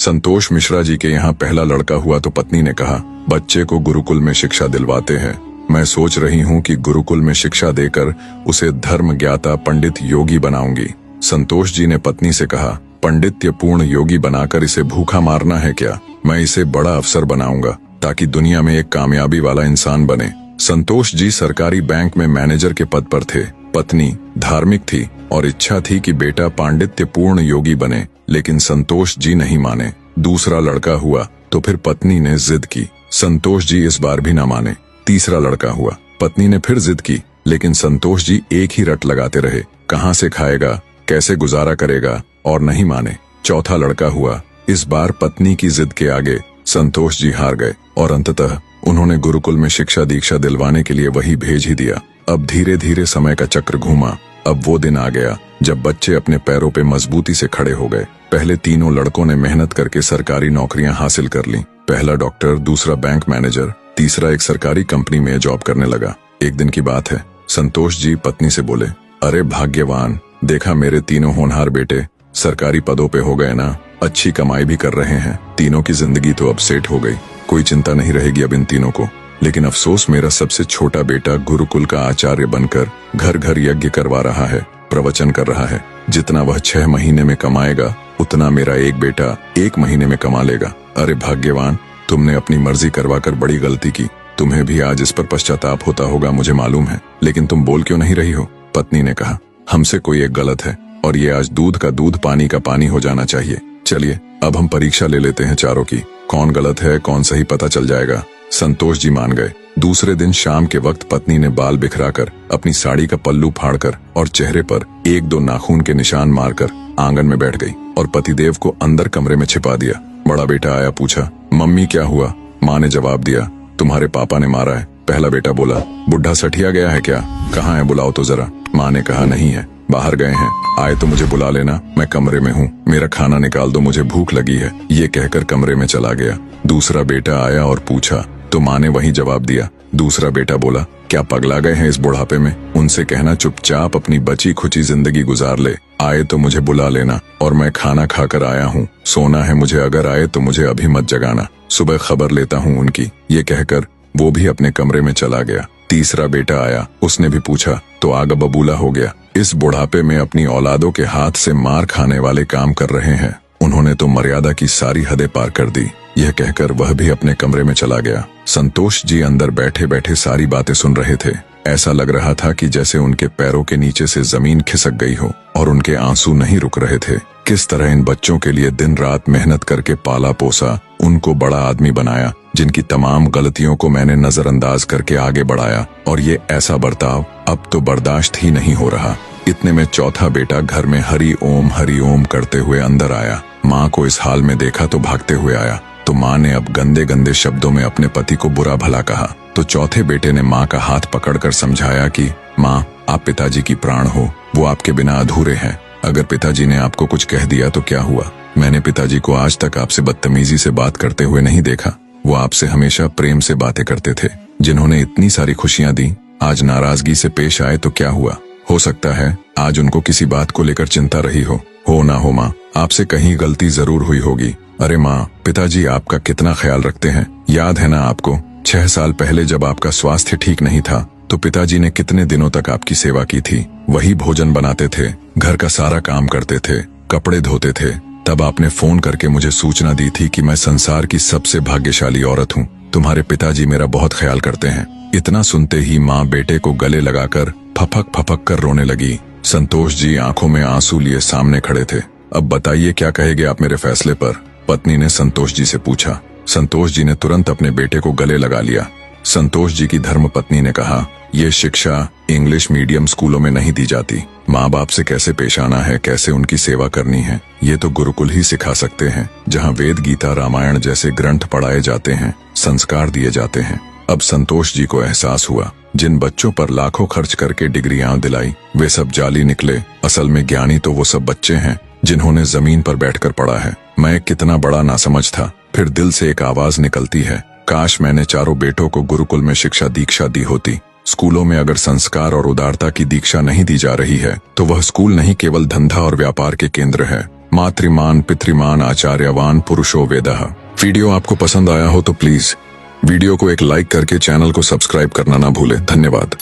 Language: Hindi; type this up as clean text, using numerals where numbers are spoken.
संतोष मिश्रा जी के यहाँ पहला लड़का हुआ तो पत्नी ने कहा, बच्चे को गुरुकुल में शिक्षा दिलवाते हैं। मैं सोच रही हूँ कि गुरुकुल में शिक्षा देकर उसे धर्म ज्ञाता पंडित योगी बनाऊंगी। संतोष जी ने पत्नी से कहा, पंडित्य पूर्ण योगी बनाकर इसे भूखा मारना है क्या? मैं इसे बड़ा अफसर बनाऊंगा ताकि दुनिया में एक कामयाबी वाला इंसान बने। संतोष जी सरकारी बैंक में मैनेजर के पद पर थे। पत्नी धार्मिक थी और इच्छा थी कि बेटा पांडित्य पूर्ण योगी बने, लेकिन संतोष जी नहीं माने। दूसरा लड़का हुआ तो फिर पत्नी ने जिद की। संतोष जी इस बार भी न माने। तीसरा लड़का हुआ, पत्नी ने फिर जिद की, लेकिन संतोष जी एक ही रट लगाते रहे, कहाँ से खाएगा, कैसे गुजारा करेगा, और नहीं माने। चौथा लड़का हुआ। इस बार पत्नी की जिद के आगे संतोष जी हार गए और अंततः उन्होंने गुरुकुल में शिक्षा दीक्षा दिलवाने के लिए वही भेज ही दिया। अब धीरे धीरे समय का चक्र घूमा। अब वो दिन आ गया जब बच्चे अपने पैरों पे मजबूती से खड़े हो गए। पहले तीनों लड़कों ने मेहनत करके सरकारी नौकरियां हासिल कर ली। पहला डॉक्टर, दूसरा बैंक मैनेजर, तीसरा एक सरकारी कंपनी में जॉब करने लगा। एक दिन की बात है, संतोष जी पत्नी से बोले, अरे भाग्यवान, देखा मेरे तीनों होनहार बेटे सरकारी पदों पे हो गए ना, अच्छी कमाई भी कर रहे हैं। तीनों की जिंदगी तो अब सेट हो गई, कोई चिंता नहीं रहेगी अब इन तीनों को। लेकिन अफसोस, मेरा सबसे छोटा बेटा गुरुकुल का आचार्य बनकर घर घर यज्ञ करवा रहा है, प्रवचन कर रहा है। जितना वह 6 महीने में कमाएगा उतना मेरा एक बेटा 1 महीने में कमा लेगा। अरे भाग्यवान, तुमने अपनी मर्जी करवाकर बड़ी गलती की। तुम्हें भी आज इस पर पश्चाताप होता होगा, मुझे मालूम है, लेकिन तुम बोल क्यों नहीं रही हो? पत्नी ने कहा, हमसे कोई एक गलत है और ये आज दूध का दूध पानी का पानी हो जाना चाहिए। चलिए अब हम परीक्षा ले लेते हैं चारों की, कौन गलत है कौन सही पता चल जाएगा। संतोष जी मान गए। दूसरे दिन शाम के वक्त पत्नी ने बाल बिखराकर, अपनी साड़ी का पल्लू फाड़कर और चेहरे पर 1-2 नाखून के निशान मारकर आंगन में बैठ गई और पतिदेव को अंदर कमरे में छिपा दिया। बड़ा बेटा आया, पूछा, मम्मी क्या हुआ? माँ ने जवाब दिया, तुम्हारे पापा ने मारा है। पहला बेटा बोला, बुढ़ा सठिया गया है क्या? कहाँ है, बुलाओ तो जरा। माँ ने कहा, नहीं है, बाहर गए हैं, आए तो मुझे बुला लेना, मैं कमरे में हूँ, मेरा खाना निकाल दो, मुझे भूख लगी है। ये कहकर कमरे में चला गया। दूसरा बेटा आया और पूछा तो माँ ने वही जवाब दिया। दूसरा बेटा बोला, क्या पगला गए हैं इस बुढ़ापे में? उनसे कहना चुपचाप अपनी बची खुची जिंदगी गुजार ले, आए तो मुझे बुला लेना और मैं खाना खाकर आया हूँ, सोना है मुझे, अगर आए तो मुझे अभी मत जगाना, सुबह खबर लेता हूँ उनकी। ये कहकर वो भी अपने कमरे में चला गया। तीसरा बेटा आया, उसने भी पूछा तो आगा बबूला हो गया। इस बुढ़ापे में अपनी औलादों के हाथ से मार खाने वाले काम कर रहे हैं, उन्होंने तो मर्यादा की सारी हदें पार कर दी। यह कहकर वह भी अपने कमरे में चला गया। संतोष जी अंदर बैठे बैठे सारी बातें सुन रहे थे। ऐसा लग रहा था कि जैसे उनके पैरों के नीचे से जमीन खिसक गई हो और उनके आंसू नहीं रुक रहे थे। किस तरह इन बच्चों के लिए दिन रात मेहनत करके पाला पोसा, उनको बड़ा आदमी बनाया, जिनकी तमाम गलतियों को मैंने नजरअंदाज करके आगे बढ़ाया, और ये ऐसा बर्ताव अब तो बर्दाश्त ही नहीं हो रहा। इतने में चौथा बेटा घर में हरि ओम करते हुए अंदर आया। माँ को इस हाल में देखा तो भागते हुए आया, तो माँ ने अब गंदे गंदे शब्दों में अपने पति को बुरा भला कहा। तो चौथे बेटे ने माँ का हाथ पकड़कर समझाया कि माँ, आप पिताजी की प्राण हो, वो आपके बिना अधूरे हैं। अगर पिताजी ने आपको कुछ कह दिया तो क्या हुआ? मैंने पिताजी को आज तक आपसे बदतमीजी से बात करते हुए नहीं देखा। वो आपसे हमेशा प्रेम से बातें करते थे। जिन्होंने इतनी सारी खुशियां दी, आज नाराजगी से पेश आए तो क्या हुआ? हो सकता है आज उनको किसी बात को लेकर चिंता रही हो ना हो माँ, आपसे कहीं गलती जरूर हुई होगी। अरे माँ, पिताजी आपका कितना ख्याल रखते हैं, याद है ना आपको? 6 साल पहले जब आपका स्वास्थ्य ठीक नहीं था तो पिताजी ने कितने दिनों तक आपकी सेवा की थी। वही भोजन बनाते थे, घर का सारा काम करते थे, कपड़े धोते थे। तब आपने फोन करके मुझे सूचना दी थी कि मैं संसार की सबसे भाग्यशाली औरत हूँ, तुम्हारे पिताजी मेरा बहुत ख्याल करते हैं। इतना सुनते ही माँ बेटे को गले लगाकर फपक कर रोने लगी। संतोष जी आंखों में आंसू लिए सामने खड़े थे। अब बताइए क्या कहेंगे आप मेरे फैसले पर? पत्नी ने संतोष जी से पूछा। संतोष जी ने तुरंत अपने बेटे को गले लगा लिया। संतोष जी की धर्म पत्नी ने कहा, ये शिक्षा इंग्लिश मीडियम स्कूलों में नहीं दी जाती। माँ बाप से कैसे पेश आना है, कैसे उनकी सेवा करनी है, ये तो गुरुकुल ही सिखा सकते हैं, जहाँ वेद गीता रामायण जैसे ग्रंथ पढ़ाए जाते हैं, संस्कार दिए जाते हैं। अब संतोष जी को एहसास हुआ, जिन बच्चों पर लाखों खर्च करके डिग्रियां दिलाई, वे सब जाली निकले। असल में ज्ञानी तो वो सब बच्चे हैं जिन्होंने जमीन पर बैठकर पढ़ा है। मैं कितना बड़ा नासमझ था। फिर दिल से एक आवाज निकलती है, काश मैंने चारों बेटों को गुरुकुल में शिक्षा दीक्षा दी होती। स्कूलों में अगर संस्कार और उदारता की दीक्षा नहीं दी जा रही है तो वह स्कूल नहीं, केवल धंधा और व्यापार के केंद्र है। मातृमान पितृमान आचार्यवान पुरुषो वेदः। वीडियो आपको पसंद आया हो तो प्लीज वीडियो को एक लाइक करके चैनल को सब्सक्राइब करना ना भूले। धन्यवाद।